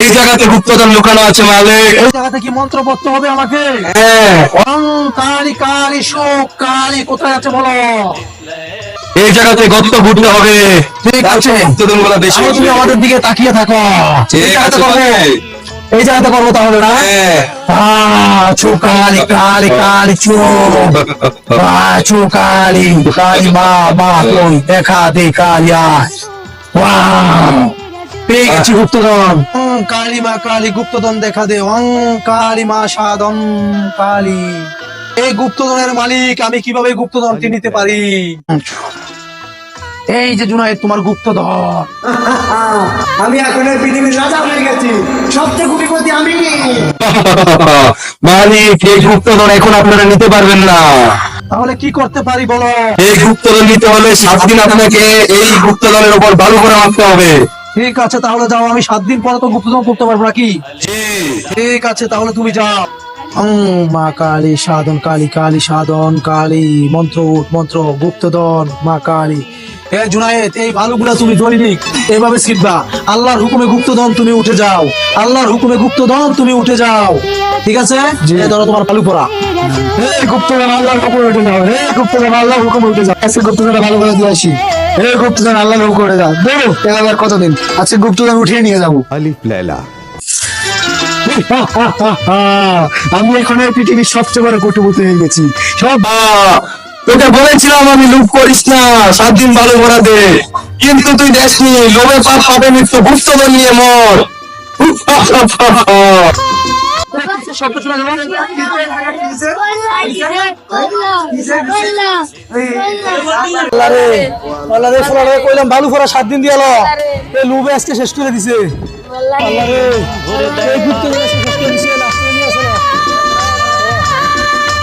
এই জায়গাতে গুপ্তধন লুকানো আছে মালিক। এই জায়গাতে কি মন্ত্র পড়তে হবে আমাকে? হ্যাঁ, ওং কালী কালী শোক কালী কোথায় আছে বলো? এই জায়গাতে গর্ত ঘুরতে হবে। ঠিক আছে, গুপ্তধন গুলো বেশি তাহলে তুমি আমাদের দিকে তাকিয়ে থাকো। ঠিক এই জায়গাতে আছে করবো, মালিক। এই জায়গাতে করবো তাহলে না? হ্যাঁ। চো কালী কালী কালী চো চো কালী কালী মা মা কই দেখা দে কালিয়া। পেয়ে গেছি গুপ্তধন। কালী মা কালী গুপ্তধন দেখা দে। ওং কালী মা সাধন কালী। এই গুপ্তধনের মালিক আমি, কিভাবে গুপ্তধনটি নিতে পারি? এই যে জুনায়েদ তোমার গুপ্তধন। আমি এখন এই পৃথিবীর রাজা হয়ে গেছি, সবচেয়ে কোটিপতি আমি। মালিক, এই গুপ্তধন এখন আপনারা নিতে পারবেন না। তাহলে কি করতে পারি বলো? এই গুপ্তধন নিতে হলে 7 দিন আপনাকে এই গুপ্তধনের উপর ভালো করে মারতে হবে। ঠিক আছে, তাহলে যাও। আমি 7 দিন পরে তো গুপ্তধন করতে পারবো নাকি? ঠিক আছে, তাহলে তুমি যাও। মা কালী সাধন কালী কালী সাধন কালী মন্ত্র মন্ত্র গুপ্তধন মা কালী। এই জুনায়েদ, এই ভালোগুলা তুমি দৈনিক এইভাবে শিখবা। আল্লাহর হুকুমে গুপ্তধন তুমি উঠে যাও, আল্লাহর হুকুমে গুপ্তধন তুমি উঠে যাও। ঠিক আছে, এই ধরো তোমার ভালো পড়া। এই গুপ্তধন আল্লাহর হুকুমে উঠে যাও, এই গুপ্তধন আল্লাহর হুকুমে উঠে যাও। আজকে গুপ্তধন ভালো করে দিয়ে আসি। এই গুপ্তধন আল্লাহর হুকুমে উঠে যাও। দেবো এবার কতদিন? আজকে গুপ্তধন উঠিয়ে নিয়ে যাবো। আলিফ লাইলা। আমি এখন এই পৃথিবীর সবচেয়ে বড় কোটিপতি হয়ে গেছি। সব তোকে বলেছিলাম আমি লোভ করিস না, 7 দিন ভালো করা দে, কিন্তু তুই দেখনি লোভে পাপ পাবে মৃত্যু, গুপ্তধন নিয়ে মর। শব্দ শোনা গেল। আল্লাহ রে ফলারে কইলাম ভালো ফরা 7 দিন দিয়ালো, এই লুবে আজকে শেষ করে দিছে। আল্লাহ রে